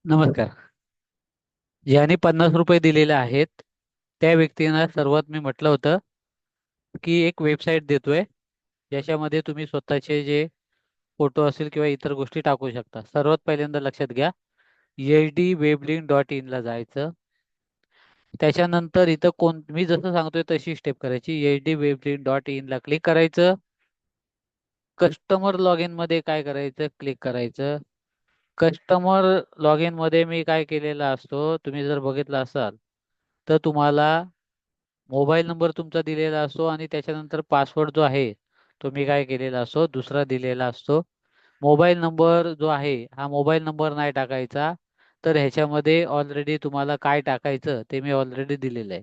नमस्कार. ज्याने 50 रुपये दिलेले आहेत त्या व्यक्तींना सर्वात मी म्हटलं होतं की एक वेबसाईट देतोय ज्याच्यामध्ये तुम्ही स्वतःचे जे फोटो असेल किंवा इतर गोष्टी टाकू शकता. सर्वात पहिल्यांदा लक्षात घ्या, hdwebling.in ला जायचं. त्याच्यानंतर इथं मी जसं सांगतोय तशी स्टेप करायची. hdwebling.in ला क्लिक करायचं. कस्टमर लॉग इन मध्ये काय करायचं, क्लिक करायचं. कस्टमर लॉग इन मध्ये मी काय केलेला असतो, तुम्ही जर बघितलं असाल तर तुम्हाला मोबाईल नंबर तुमचा दिलेला असतो आणि त्याच्यानंतर पासवर्ड जो आहे तो मी काय केलेला असतो, दुसरा दिलेला असतो. मोबाईल नंबर जो आहे हा मोबाईल नंबर नाही टाकायचा. तर ह्याच्यामध्ये ऑलरेडी तुम्हाला काय टाकायचं ते मी ऑलरेडी दिलेलं आहे.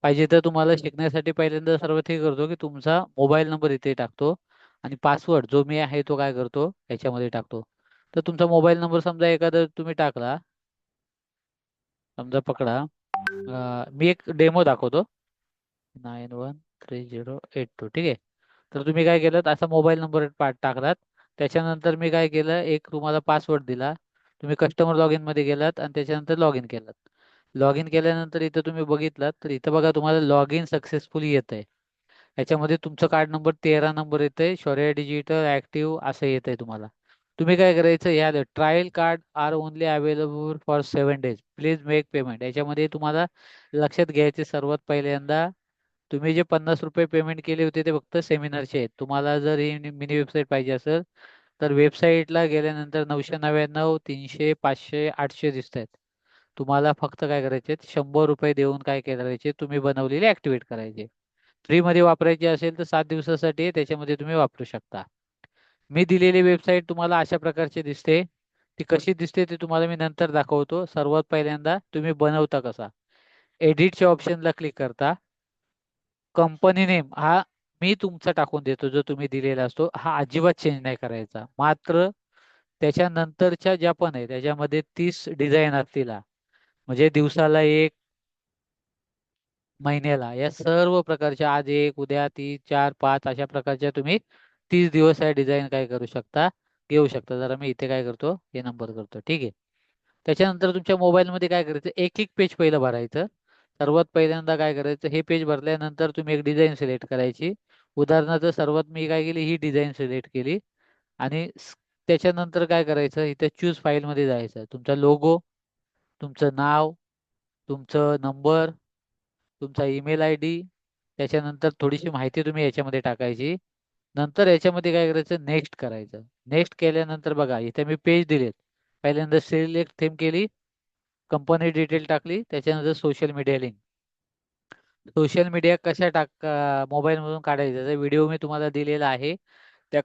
पाहिजे तर तुम्हाला शिकण्यासाठी पहिल्यांदा सर्वात हे करतो की तुमचा मोबाईल नंबर इथे टाकतो आणि पासवर्ड जो मी आहे तो काय करतो ह्याच्यामध्ये टाकतो. तर तुमचा मोबाईल नंबर समजा एखादा तुम्ही टाकला, समजा पकडा. मी एक डेमो दाखवतो. 913082, ठीक आहे. तर तुम्ही काय केलं, असा मोबाईल नंबर टाकलात. त्याच्यानंतर मी काय केलं, एक तुम्हाला पासवर्ड दिला. तुम्ही कस्टमर लॉग इन मध्ये गेलात आणि त्याच्यानंतर लॉग इन केलात. लॉग इन केल्यानंतर इथं तुम्ही बघितलात तर इथं बघा तुम्हाला लॉग इन सक्सेसफुली येत आहे. याच्यामध्ये तुमचं कार्ड नंबर 13 नंबर येतंय, शौर्य डिजिटल ऍक्टिव्ह असं येतंय तुम्हाला. तुम्ही काय करायचं, या trial card are only available for 7 days, please make payment. याच्यामध्ये तुम्हाला लक्षात घ्यायचे सर्वात पहिल्यांदा, तुम्ही जे 50 रुपये पेमेंट केले होते ते फक्त सेमिनारचे आहेत. तुम्हाला जर ही मिनी वेबसाईट पाहिजे असेल तर वेबसाईटला गेल्यानंतर 999, 300, 500, 800 दिसत आहेत. तुम्हाला फक्त काय करायचे, 100 रुपये देऊन काय करायचे, तुम्ही बनवलेले ऍक्टिव्हेट करायचे. फ्री मध्ये वापरायची असेल तर 7 दिवसासाठी आहे, त्याच्यामध्ये तुम्ही वापरू शकता. मी दिलेली वेबसाईट तुम्हाला अशा प्रकारची दिसते. ती कशी दिसते ते तुम्हाला मी नंतर दाखवतो. सर्वात पहिल्यांदा तुम्ही बनवता कसा, एडिटच्या ऑप्शनला क्लिक करता. कंपनी नेम हा मी तुमचा टाकून देतो, जो तुम्ही दिलेला असतो हा अजिबात चेंज नाही करायचा. मात्र त्याच्यानंतरच्या ज्या पण आहे त्याच्यामध्ये 30 डिझाईन असतील हा. म्हणजे दिवसाला एक, महिन्याला, या सर्व प्रकारच्या, आज एक, उद्या 3, 4, 5 अशा प्रकारच्या तुम्ही 30 दिवस या डिझाईन काय करू शकता, घेऊ शकता. जरा मी इथे काय करतो, हे नंबर करतो, ठीक आहे. त्याच्यानंतर तुमच्या मोबाईलमध्ये काय करायचं, एक एक पेज पहिलं भरायचं. सर्वात पहिल्यांदा काय करायचं, हे पेज भरल्यानंतर तुम्ही एक डिझाईन सिलेक्ट करायची. उदाहरणार्थ सर्वात मी काय केली, ही डिझाईन सिलेक्ट केली. आणि त्याच्यानंतर काय करायचं, इथे चूज फाईलमध्ये जायचं. तुमचा लोगो, तुमचं नाव, तुमचं नंबर, तुमचा ईमेल आय डी, त्याच्यानंतर थोडीशी माहिती तुम्ही याच्यामध्ये टाकायची. नंतर याच्यामध्ये काय करायचं, नेक्स्ट करायचं. नेक्स्ट केल्यानंतर बघा इथे मी पेज दिलेत. पहिल्यांदा सिलेक्ट थीम केली, कंपनी डिटेल टाकली, त्याच्यानंतर social media link. Social media कशा मोबाईल मधून काढायचा, त्याचा व्हिडिओ मी तुम्हाला दिलेला आहे. त्या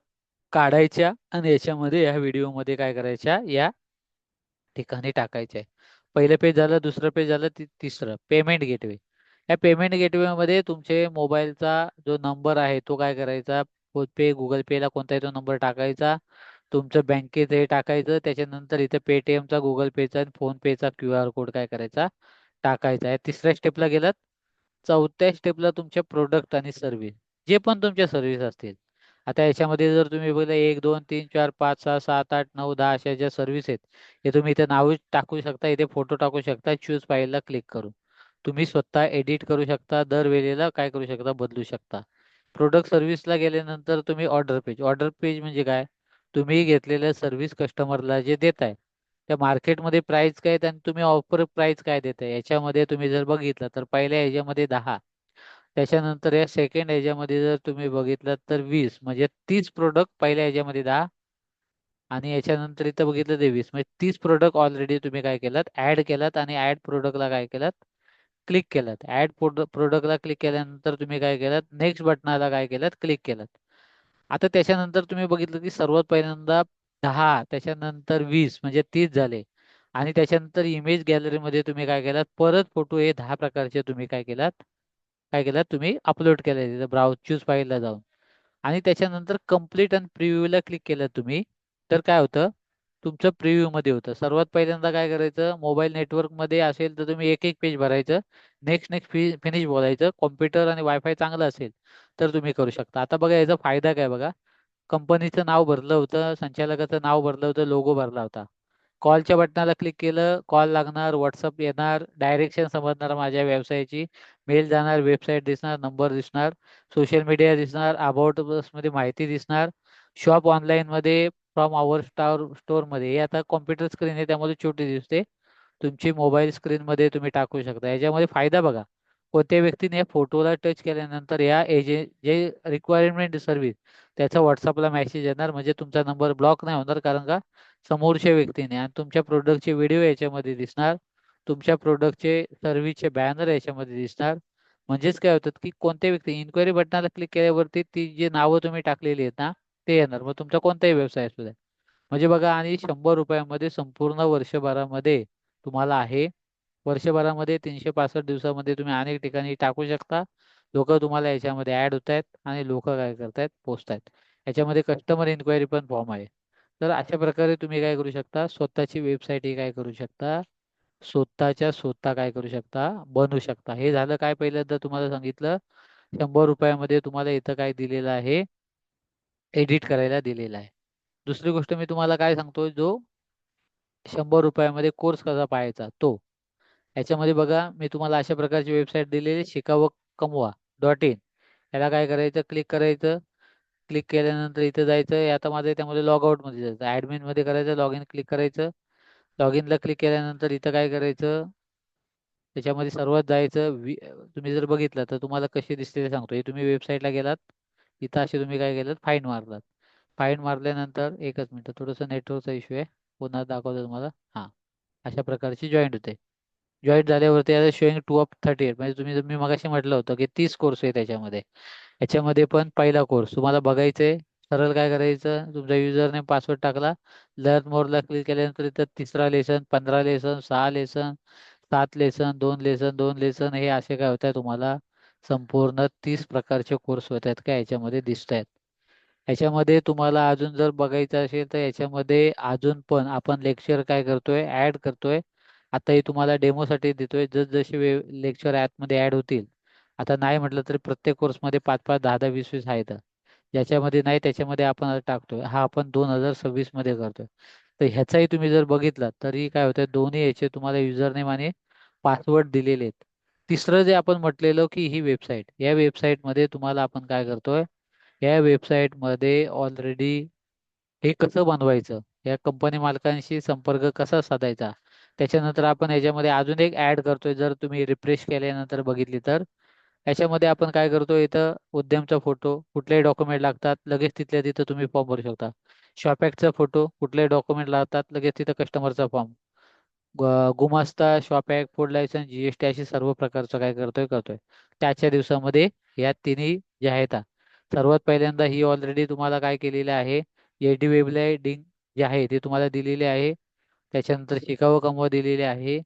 काढायच्या आणि याच्यामध्ये या व्हिडिओमध्ये काय करायच्या, या ठिकाणी टाकायचे आहे. पहिलं पेज झालं, दुसरं पेज झालं, तिसरं पेमेंट गेटवे. या पेमेंट गेटवे मध्ये तुमचे मोबाईलचा जो नंबर आहे तो काय करायचा, फोन पे, गुगल पे ला कोणताही तो नंबर टाकायचा. तुमचं बँकेत हे टाकायचं. त्याच्यानंतर इथे पेटीएमचा, गुगल पेचा आणि फोन पेचा QR कोड काय करायचा, टाकायचा आहे. तिसऱ्या स्टेपला गेलात. चौथ्या स्टेपला तुमच्या प्रोडक्ट आणि सर्व्हिस, जे पण तुमच्या सर्व्हिस असतील. आता याच्यामध्ये जर तुम्ही बघितलं, 1, 2, 3, 4, 5, 6, 7, 8, 9, 10 अशा ज्या सर्व्हिस आहेत, हे तुम्ही इथे नाव टाकू शकता, इथे फोटो टाकू शकता. चूज फाईलला क्लिक करून तुम्ही स्वतः एडिट करू शकता, दर वेळेला काय करू शकता, बदलू शकता. प्रोडक्ट सर्व्हिसला गेल्यानंतर तुम्ही ऑर्डर पेज. ऑर्डर पेज म्हणजे काय, तुम्ही घेतलेल्या सर्व्हिस कस्टमरला जे देताय त्या मार्केटमध्ये प्राइस काय आहेत आणि तुम्ही ऑफर प्राइस काय देताय. याच्यामध्ये तुम्ही जर बघितलं तर पहिल्या ह्याच्यामध्ये 10, त्याच्यानंतर या सेकंड ह्याच्यामध्ये जर तुम्ही बघितलं तर 20, म्हणजे 30 प्रोडक्ट पहिल्या ह्याच्यामध्ये 10, आणि याच्यानंतर इथं बघितलं ते 20, म्हणजे 30 प्रोडक्ट ऑलरेडी तुम्ही काय केलात, ऍड केलात. आणि ऍड प्रोडक्टला काय केलात, क्लिक केलात. ऍड प्रोडक्टला क्लिक केल्यानंतर तुम्ही काय केलात, नेक्स्ट बटनाला काय केलात, क्लिक केलात. आता त्याच्यानंतर तुम्ही बघितलं की सर्वात पहिल्यांदा 10, त्याच्यानंतर 20, म्हणजे 30 झाले. आणि त्याच्यानंतर इमेज गॅलरीमध्ये तुम्ही काय केलात, परत फोटो हे 10 प्रकारचे तुम्ही काय केलात तुम्ही अपलोड केले तिथे ब्राउज चूज फाईलला जाऊन. आणि त्याच्यानंतर कम्प्लीट आणि प्रिव्ह्यूला क्लिक केलं तुम्ही, तर काय होतं, तुमचं प्रिव्ह्यू मध्ये होतं. सर्वात पहिल्यांदा काय करायचं, मोबाईल नेटवर्क मध्ये असेल तर तुम्ही एक एक पेज भरायचं. नेक्स्ट नेक्स्ट फिनिश बोलायचं. कॉम्प्युटर आणि वायफाय चांगलं असेल तर तुम्ही करू शकता. आता बघा याचा फायदा काय बघा, कंपनीचं नाव भरलं होतं, संचालकाचं नाव भरलं होतं, लोगो भरला होता. कॉलच्या बटनाला क्लिक केलं, कॉल लागणार, व्हॉट्सअप येणार, डायरेक्शन समजणार माझ्या व्यवसायाची, मेल जाणार, वेबसाईट दिसणार, नंबर दिसणार, सोशल मीडिया दिसणार, अबाउट मध्ये माहिती दिसणार, शॉप ऑनलाईन मध्ये, फ्रॉम आवर स्टोर मध्ये. हे आता कॉम्प्युटर स्क्रीन आहे त्यामध्ये छोटी दिसते, तुमची मोबाईल स्क्रीन मध्ये तुम्ही टाकू शकता. याच्यामध्ये फायदा बघा, कोणत्या व्यक्तीने या फोटोला टच केल्यानंतर या जे रिक्वायरमेंट सर्व्हिस त्याचा व्हॉट्सअपला मेसेज येणार, म्हणजे तुमचा नंबर ब्लॉक नाही होणार, कारण का समोरच्या व्यक्तीने. आणि तुमच्या प्रोडक्टचे व्हिडिओ याच्यामध्ये दिसणार, तुमच्या प्रोडक्टचे सर्व्हिसचे बॅनर याच्यामध्ये दिसणार. म्हणजेच काय होतं की कोणत्या व्यक्ती इन्क्वायरी बटनाला क्लिक केल्यावरती ती जी नावं तुम्ही टाकलेली आहेत ना ते येणार, मग तुमचा कोणताही व्यवसाय असू द्या. म्हणजे बघा, आणि 100 रुपयामध्ये संपूर्ण वर्षभरामध्ये तुम्हाला आहे. वर्षभरामध्ये 365 दिवसामध्ये तुम्ही अनेक ठिकाणी टाकू शकता. लोक तुम्हाला याच्यामध्ये ऍड होत आहेत आणि लोक काय करतायत, पोचतायत. याच्यामध्ये कस्टमर इन्क्वायरी पण फॉर्म आहे. तर अशा प्रकारे तुम्ही काय करू शकता, स्वतःची वेबसाईट ही काय करू शकता, स्वतःच्या स्वतः काय करू शकता, बनवू शकता. हे झालं काय, पहिल्यांदा तुम्हाला सांगितलं 100 रुपयामध्ये तुम्हाला इथं काय दिलेलं आहे, एडिट करायला दिलेलं आहे. दुसरी गोष्ट मी तुम्हाला काय सांगतोय, जो 100 रुपयामध्ये कोर्स कसा पाहायचा तो. याच्यामध्ये बघा, मी तुम्हाला अशा प्रकारची वेबसाईट दिलेली, शिका व कमवा .in. याला काय करायचं, क्लिक करायचं. क्लिक केल्यानंतर इथं जायचं, आता माझं त्यामध्ये लॉग आउट मध्ये जायचं, ऍडमिन मध्ये करायचं, लॉग इन क्लिक करायचं. लॉग इनला क्लिक केल्यानंतर इथं काय करायचं, त्याच्यामध्ये सर्वात जायचं. तुम्ही जर बघितलं तर तुम्हाला कशी दिसते ते सांगतो. हे तुम्ही वेबसाईटला गेलात, इथं असे तुम्ही काय केलं, फाईन मारलात. फाईन मारल्यानंतर एकच मिनिट, थोडंसं नेटवर्कचा इश्यू आहे, पुन्हा दाखवतो तुम्हाला. हां, अशा प्रकारची जॉईंट होते. जॉईन झाल्यावरती आता शोईंग 2 of 38, म्हणजे मी मगाशी म्हटलं होतं की 30 कोर्स आहे त्याच्यामध्ये. याच्यामध्ये पण पहिला कोर्स तुम्हाला बघायचा आहे. सरळ काय करायचं, तुमचा युजर नेम पासवर्ड टाकला, लर्न मोरला क्लिक केल्यानंतर इथं 3रा lesson, 15 lesson, 6 lesson, 7 lesson, 2 lesson, 2 lesson, हे असे काय होत आहे तुम्हाला संपूर्ण 30 प्रकारचे कोर्स होत आहेत का याच्यामध्ये दिसत आहेत. याच्यामध्ये तुम्हाला अजून जर बघायचं असेल तर याच्यामध्ये अजून पण आपण लेक्चर काय करतोय, ऍड करतोय. आता हे तुम्हाला डेमोसाठी देतोय. जसजसे लेक्चर मध्ये ऍड होतील, आता नाही म्हटलं तरी प्रत्येक कोर्समध्ये 5-5, 10-10, 20-20 आहेत. ज्याच्यामध्ये नाही त्याच्यामध्ये आपण आता टाकतोय. हा आपण 2026 मध्ये करतोय. तर ह्याचाही तुम्ही जर बघितला तरी काय होतंय, दोन्ही याचे तुम्हाला युजर नेम आणि पासवर्ड दिलेले आहेत. तिसरं जे आपण म्हटलेलं की ही वेबसाईट, या वेबसाईट मध्ये तुम्हाला आपण काय करतोय, या वेबसाईट मध्ये ऑलरेडी हे कसं बनवायचं, या कंपनी मालकांशी संपर्क कसा साधायचा, त्याच्यानंतर आपण याच्यामध्ये अजून एक ऍड करतोय. जर तुम्ही रिफ्रेश केल्यानंतर बघितली तर याच्यामध्ये आपण काय करतो, इथं उद्यमचा फोटो, कुठलेही डॉक्युमेंट लागतात लगेच तिथल्या तिथं तुम्ही फॉर्म भरू शकता. शॉपॅकचा फोटो, कुठलेही डॉक्युमेंट लागतात लगेच तिथं कस्टमरचा form, गुमास्ता, shop act, food licence, GST, अशी सर्व प्रकारचं काय करतोय. त्याच्या दिवसामध्ये या तिन्ही जे आहेत सर्वात पहिल्यांदा ही ऑलरेडी तुम्हाला काय केलेलं आहे, एडी वेबलाइटिंग जे आहे ते तुम्हाला दिलेले आहे. त्याच्यानंतर शिकावं कमवा दिलेले आहे.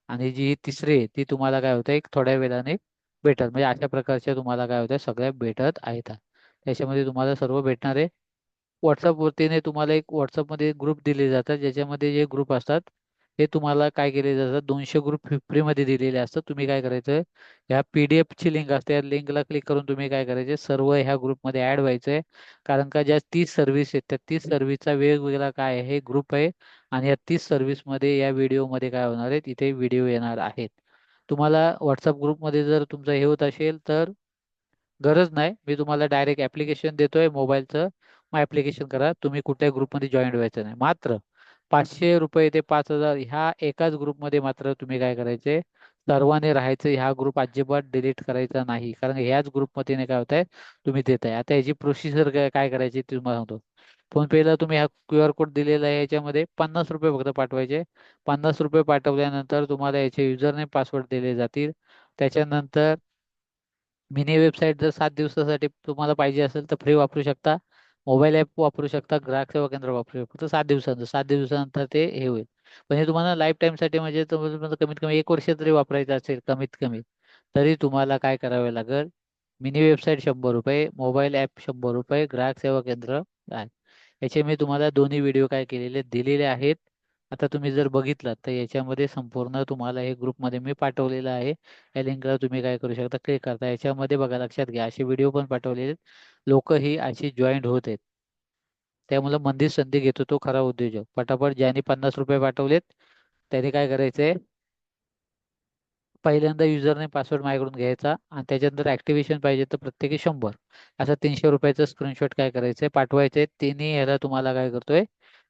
आणि जी तिसरी आहे ती तुम्हाला काय होतं, एक थोड्या वेळाने भेटत. म्हणजे अशा प्रकारच्या तुम्हाला काय होतं, सगळ्या भेटत आहेत. त्याच्यामध्ये तुम्हाला सर्व भेटणार आहे. व्हॉट्सअपवरतीने तुम्हाला एक व्हॉट्सअपमध्ये ग्रुप दिले जातात, ज्याच्यामध्ये जे ग्रुप असतात हे तुम्हाला काय केले जातात, 200 ग्रुप फ्रीमध्ये दिलेले असतात. तुम्ही काय करायचं, ह्या PDF ची लिंक असते, या लिंकला क्लिक करून तुम्ही काय करायचे, सर्व ह्या ग्रुपमध्ये ऍड व्हायचंय. कारण का ज्या 30 सर्व्हिस आहेत त्या 30 सर्व्हिसचा वेगवेगळा काय आहे ग्रुप आहे. आणि या 30 सर्व्हिसमध्ये या व्हिडिओमध्ये काय होणार आहेत, इथे व्हिडिओ येणार आहेत. तुम्हाला व्हॉट्सअप ग्रुपमध्ये जर तुमचं हे होत असेल तर गरज नाही, मी तुम्हाला डायरेक्ट ऍप्लिकेशन देतोय मोबाईलचं. मग ऍप्लिकेशन करा, तुम्ही कुठल्या ग्रुपमध्ये जॉईन व्हायचं नाही. मात्र 500 रुपये ते 5,000 ह्या एकाच ग्रुपमध्ये मात्र तुम्ही काय करायचे, सर्वांनी राहायचं. ह्या ग्रुप अजिबात डिलीट करायचा नाही, कारण ह्याच ग्रुपमध्ये नाही काय होत आहे, तुम्ही देताय. आता याची प्रोसिजर काय करायची ते तुम्हाला सांगतो. फोन पेला तुम्ही हा QR कोड दिलेला आहे, याच्यामध्ये 50 रुपये फक्त पाठवायचे. 50 रुपये पाठवल्यानंतर तुम्हाला याचे युजर नेम पासवर्ड दिले जातील. त्याच्यानंतर मिनी वेबसाईट जर 7 दिवसासाठी तुम्हाला पाहिजे असेल तर फ्री वापरू शकता. मोबाईल ॲप वापरू शकता, ग्राहक सेवा केंद्र वापरू शकता. फक्त 7 दिवसांचं, 7 दिवसानंतर ते हे होईल. पण हे तुम्हाला लाईफ टाईमसाठी, म्हणजे तुम्हाला कमीत कमी 1 वर्ष तरी वापरायचं असेल कमीत कमी, तरी तुम्हाला काय करावे लागेल, मिनी वेबसाईट 100 रुपये, मोबाईल ॲप 100 रुपये, ग्राहक सेवा केंद्र आहे. याचे मी तुम्हाला दोन्ही व्हिडिओ काय केलेले दिलेले आहेत. आता तुम्ही जर बघितलात तर याच्यामध्ये संपूर्ण तुम्हाला हे ग्रुपमध्ये मी पाठवलेलं आहे. या लिंकला तुम्ही काय करू शकता, क्लिक करता. याच्यामध्ये बघा, लक्षात घ्या, असे व्हिडिओ पण पाठवलेले लोक ही अशी जॉईंट होत आहेत. त्यामुळे मंदी संधी घेतो तो खरा उद्योजक. पटापट ज्यांनी 50 रुपये पाठवलेत त्याने काय करायचंय, पहिल्यांदा युजरने पासवर्ड माझ्याकडून घ्यायचा आणि त्याच्यानंतर ऍक्टिव्हेशन पाहिजे तर प्रत्येकी 100, असा 300 रुपयाचा स्क्रीनशॉट काय करायचंय पाठवायचंय. तिन्ही ह्याला तुम्हाला काय करतोय,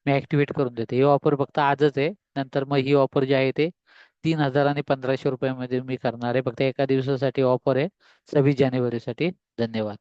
मी ऍक्टिव्हेट करून देते. ही ऑफर फक्त आजच आहे, नंतर मग ही ऑफर जी आहे ते 3,000 आणि 1,500 रुपयामध्ये मी करणार आहे. फक्त एका दिवसासाठी ऑफर आहे, 26 जानेवारीसाठी. धन्यवाद.